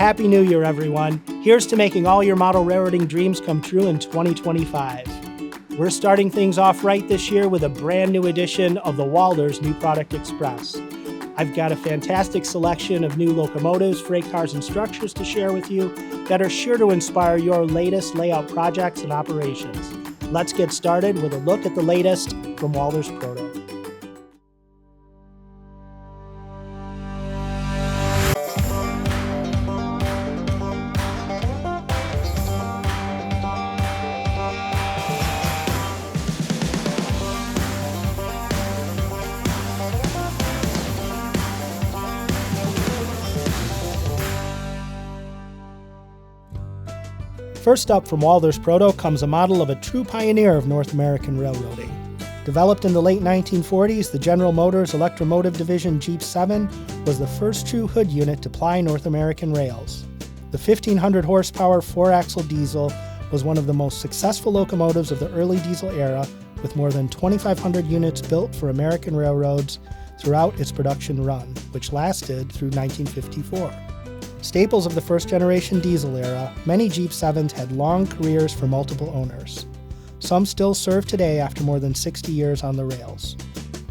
Happy New Year, everyone. Here's to making all your model railroading dreams come true in 2025. We're starting things off right this year with a brand new edition of the Walthers New Product Express. I've got a fantastic selection of new locomotives, freight cars, and structures to share with you that are sure to inspire your latest layout projects and operations. Let's get started with a look at the latest from Walthers Proto. First up from Walthers Proto comes a model of a true pioneer of North American railroading. Developed in the late 1940s, the General Motors Electromotive Division Jeep 7 was the first true hood unit to ply North American rails. The 1,500 horsepower 4-axle diesel was one of the most successful locomotives of the early diesel era, with more than 2,500 units built for American railroads throughout its production run, which lasted through 1954. Staples of the first-generation diesel era, many Jeep 7s had long careers for multiple owners. Some still serve today after more than 60 years on the rails.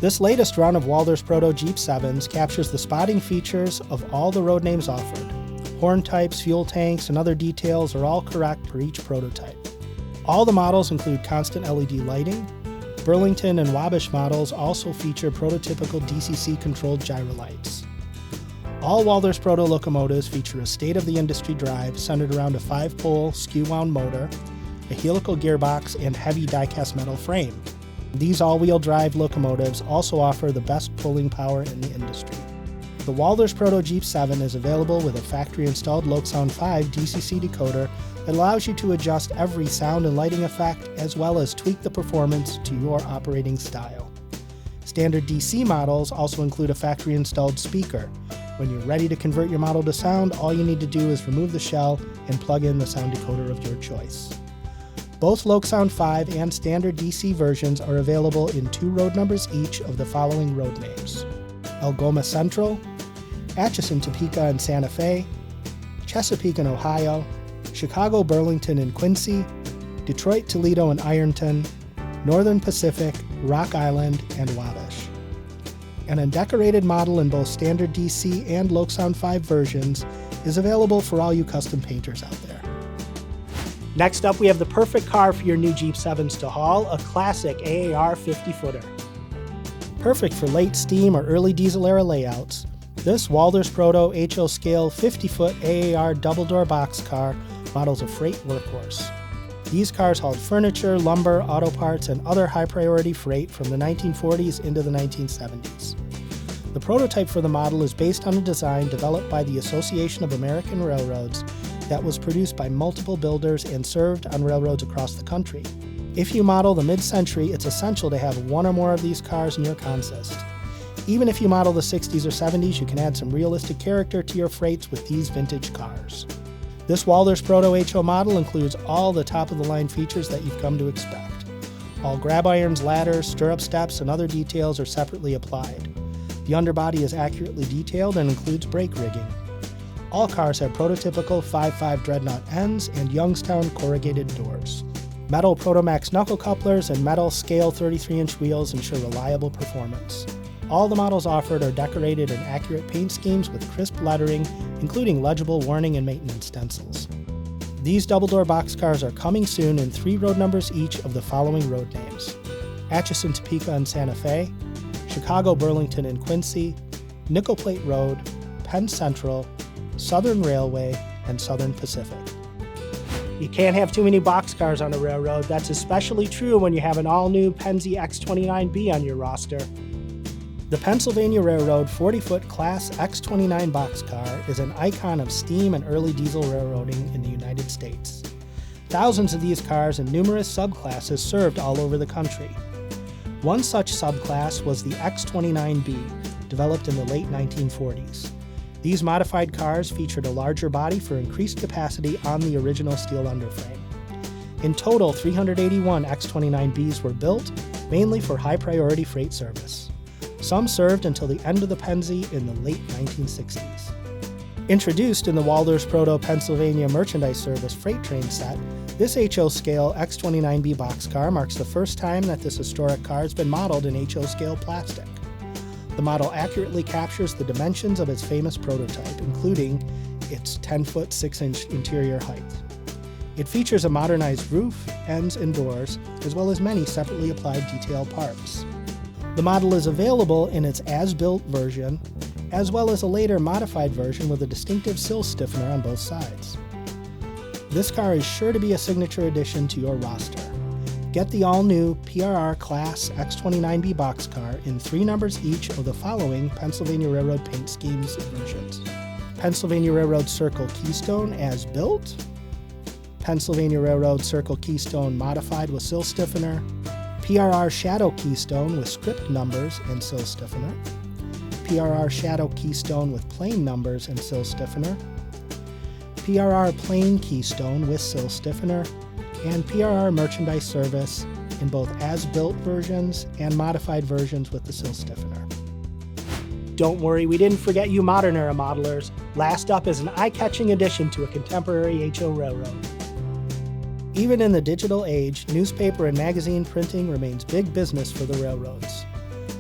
This latest run of Walthers Proto Jeep 7s captures the spotting features of all the road names offered. Horn types, fuel tanks, and other details are all correct for each prototype. All the models include constant LED lighting. Burlington and Wabash models also feature prototypical DCC-controlled gyro lights. All Walthers Proto locomotives feature a state-of-the-industry drive centered around a 5-pole, skew-wound motor, a helical gearbox, and heavy die-cast metal frame. These all-wheel drive locomotives also offer the best pulling power in the industry. The Walthers Proto Jeep 7 is available with a factory-installed Lokesound 5 DCC decoder that allows you to adjust every sound and lighting effect, as well as tweak the performance to your operating style. Standard DC models also include a factory-installed speaker. When you're ready to convert your model to sound, all you need to do is remove the shell and plug in the sound decoder of your choice. Both Lokesound 5 and standard DC versions are available in 2 road numbers each of the following road names: Algoma Central, Atchison, Topeka, and Santa Fe, Chesapeake and Ohio, Chicago, Burlington, and Quincy, Detroit, Toledo, and Ironton, Northern Pacific, Rock Island, and Wabash. An undecorated model in both standard DC and Lokesound 5 versions is available for all you custom painters out there. Next up, we have the perfect car for your new Jeep 7s to haul, a classic AAR 50-footer. Perfect for late steam or early diesel era layouts, this Walthers Proto HO scale 50-foot AAR double-door boxcar models a freight workhorse. These cars hauled furniture, lumber, auto parts, and other high-priority freight from the 1940s into the 1970s. The prototype for the model is based on a design developed by the Association of American Railroads that was produced by multiple builders and served on railroads across the country. If you model the mid-century, it's essential to have one or more of these cars in your consist. Even if you model the 60s or 70s, you can add some realistic character to your freights with these vintage cars. This Walthers Proto HO model includes all the top-of-the-line features that you've come to expect. All grab irons, ladders, stirrup steps, and other details are separately applied. The underbody is accurately detailed and includes brake rigging. All cars have prototypical 5.5 dreadnought ends and Youngstown corrugated doors. Metal Protomax knuckle couplers and metal scale 33-inch wheels ensure reliable performance. All the models offered are decorated in accurate paint schemes with crisp lettering, including legible warning and maintenance stencils. These double-door boxcars are coming soon in 3 road numbers each of the following road names: Atchison, Topeka, and Santa Fe, Chicago, Burlington, and Quincy, Nickel Plate Road, Penn Central, Southern Railway, and Southern Pacific. You can't have too many boxcars on a railroad. That's especially true when you have an all-new Pennsy X29B on your roster. The Pennsylvania Railroad 40-foot Class X29 boxcar is an icon of steam and early diesel railroading in the United States. Thousands of these cars and numerous subclasses served all over the country. One such subclass was the X29B, developed in the late 1940s. These modified cars featured a larger body for increased capacity on the original steel underframe. In total, 381 X29Bs were built, mainly for high-priority freight service. Some served until the end of the Pennsy in the late 1960s. Introduced in the Walthers Proto Pennsylvania Merchandise Service freight train set, this HO scale X29B boxcar marks the first time that this historic car has been modeled in HO scale plastic. The model accurately captures the dimensions of its famous prototype, including its 10-foot 6-inch interior height. It features a modernized roof, ends, and doors, as well as many separately applied detail parts. The model is available in its as-built version, as well as a later modified version with a distinctive sill stiffener on both sides. This car is sure to be a signature addition to your roster. Get the all-new PRR Class X29B boxcar in 3 numbers each of the following Pennsylvania Railroad paint schemes versions: Pennsylvania Railroad Circle Keystone as built, Pennsylvania Railroad Circle Keystone modified with sill stiffener, PRR Shadow Keystone with script numbers and sill stiffener, PRR Shadow Keystone with plain numbers and sill stiffener, PRR Plain Keystone with sill stiffener, and PRR Merchandise Service in both as-built versions and modified versions with the sill stiffener. Don't worry, we didn't forget you modern era modelers. Last up is an eye-catching addition to a contemporary HO railroad. Even in the digital age, newspaper and magazine printing remains big business for the railroads.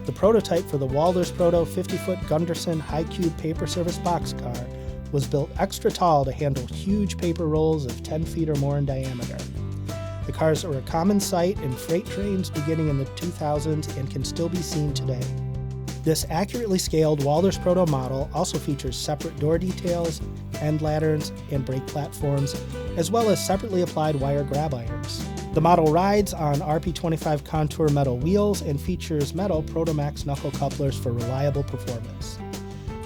The prototype for the Walthers Proto 50-foot Gunderson high-cube paper service boxcar was built extra tall to handle huge paper rolls of 10 feet or more in diameter. The cars are a common sight in freight trains beginning in the 2000s and can still be seen today. This accurately scaled Walthers Proto model also features separate door details, end lanterns, and brake platforms, as well as separately applied wire grab irons. The model rides on RP25 contour metal wheels and features metal Protomax knuckle couplers for reliable performance.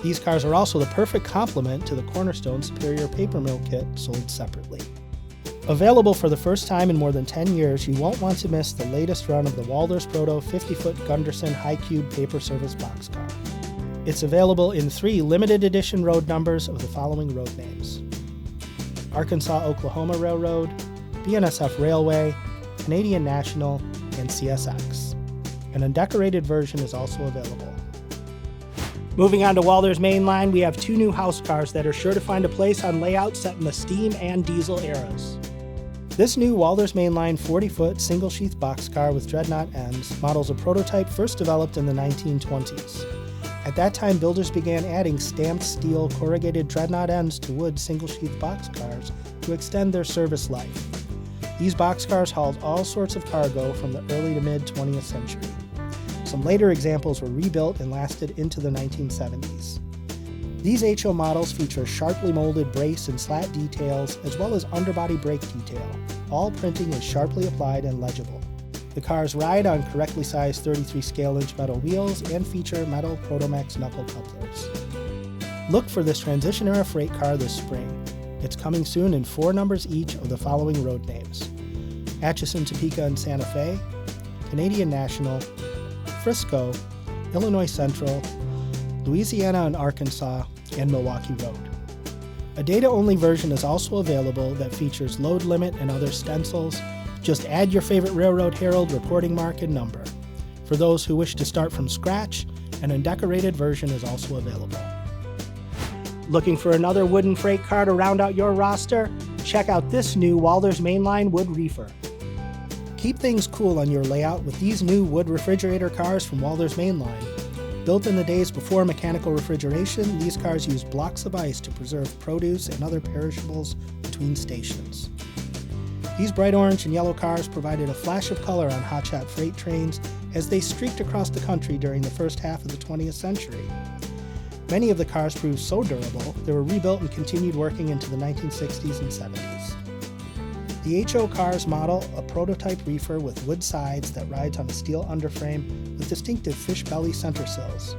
These cars are also the perfect complement to the Cornerstone Superior Paper Mill Kit sold separately. Available for the first time in more than 10 years, you won't want to miss the latest run of the Walthers Proto 50-foot Gunderson high-cube paper service boxcar. It's available in 3 limited edition road numbers of the following road names: Arkansas-Oklahoma Railroad, BNSF Railway, Canadian National, and CSX. An undecorated version is also available. Moving on to Walthers Mainline, we have 2 new house cars that are sure to find a place on layouts set in the steam and diesel eras. This new Walthers Mainline 40-foot single-sheath boxcar with dreadnought ends models a prototype first developed in the 1920s. At that time, builders began adding stamped steel corrugated dreadnought ends to wood single-sheath boxcars to extend their service life. These boxcars hauled all sorts of cargo from the early to mid-20th century. Some later examples were rebuilt and lasted into the 1970s. These HO models feature sharply molded brace and slat details as well as underbody brake detail. All printing is sharply applied and legible. The cars ride on correctly sized 33 scale-inch metal wheels and feature metal Protomax knuckle couplers. Look for this transition-era freight car this spring. It's coming soon in 4 numbers each of the following road names: Atchison, Topeka, and Santa Fe, Canadian National, Frisco, Illinois Central, Louisiana and Arkansas, and Milwaukee Road. A data-only version is also available that features load limit and other stencils. Just add your favorite Railroad Herald reporting mark and number. For those who wish to start from scratch, an undecorated version is also available. Looking for another wooden freight car to round out your roster? Check out this new Walthers Mainline Wood Reefer. Keep things cool on your layout with these new wood refrigerator cars from Walthers Mainline. Built in the days before mechanical refrigeration, these cars use blocks of ice to preserve produce and other perishables between stations. These bright orange and yellow cars provided a flash of color on hotshot freight trains as they streaked across the country during the first half of the 20th century. Many of the cars proved so durable, they were rebuilt and continued working into the 1960s and 70s. The HO cars model a prototype reefer with wood sides that rides on a steel underframe with distinctive fish belly center sills.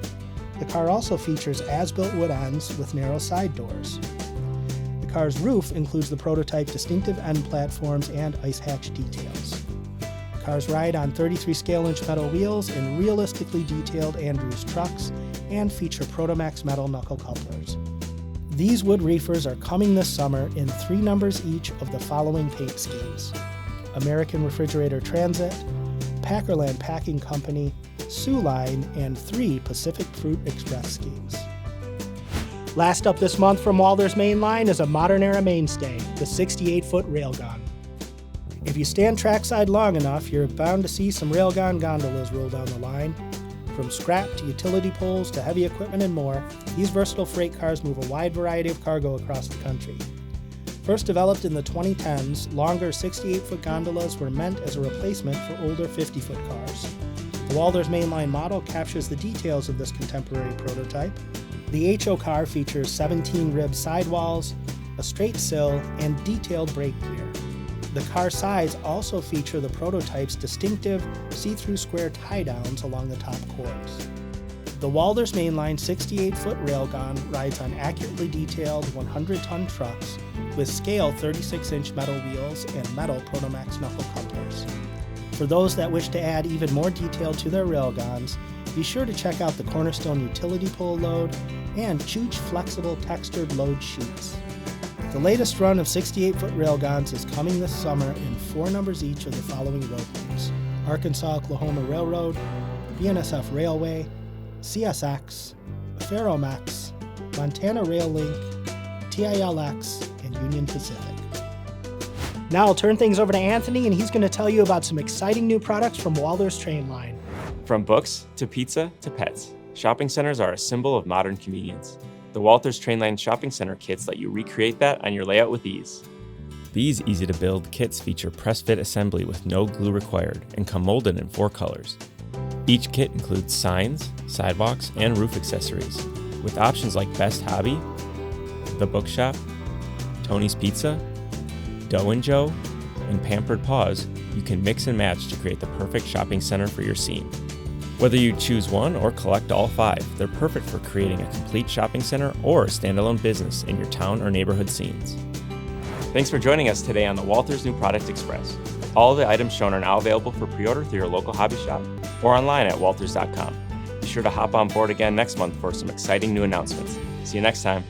The car also features as-built wood ends with narrow side doors. The car's roof includes the prototype distinctive end platforms and ice hatch details. The cars ride on 33 scale-inch metal wheels in realistically detailed Andrews trucks and feature Protomax metal knuckle couplers. These wood reefers are coming this summer in 3 numbers each of the following paint schemes: American Refrigerator Transit, Packerland Packing Company, Sioux Line, and 3 Pacific Fruit Express schemes. Last up this month from Walthers main line is a modern era mainstay, the 68-foot railgun. If you stand trackside long enough, you're bound to see some railgun gondolas roll down the line. From scrap to utility poles to heavy equipment and more, these versatile freight cars move a wide variety of cargo across the country. First developed in the 2010s, longer 68-foot gondolas were meant as a replacement for older 50-foot cars. The Walthers mainline model captures the details of this contemporary prototype. The HO car features 17-rib sidewalls, a straight sill, and detailed brake gear. The car sides also feature the prototype's distinctive see-through square tie-downs along the top cores. The Walthers mainline 68-foot railgun rides on accurately detailed 100-ton trucks with scale 36-inch metal wheels and metal Protomax knuckle couplers. For those that wish to add even more detail to their railguns, be sure to check out the Cornerstone utility pole load and Chooch flexible textured load sheets. The latest run of 68-foot railguns is coming this summer in 4 numbers each of the following road names: Arkansas-Oklahoma Railroad, BNSF Railway, CSX, Ferromex, Montana Rail Link, TILX, and Union Pacific. Now I'll turn things over to Anthony, and he's going to tell you about some exciting new products from Walthers Train Line. From books to pizza to pets, shopping centers are a symbol of modern convenience. The Walthers Train Line Shopping Center kits let you recreate that on your layout with ease. These easy-to-build kits feature press-fit assembly with no glue required and come molded in 4 colors. Each kit includes signs, sidewalks, and roof accessories, with options like Best Hobby, The Bookshop, Tony's Pizza, Dough and Joe, and Pampered Paws. You can mix and match to create the perfect shopping center for your scene. Whether you choose one or collect all 5, they're perfect for creating a complete shopping center or a standalone business in your town or neighborhood scenes. Thanks for joining us today on the Walthers New Product Express. All of the items shown are now available for pre-order through your local hobby shop or online at walthers.com. Be sure to hop on board again next month for some exciting new announcements. See you next time.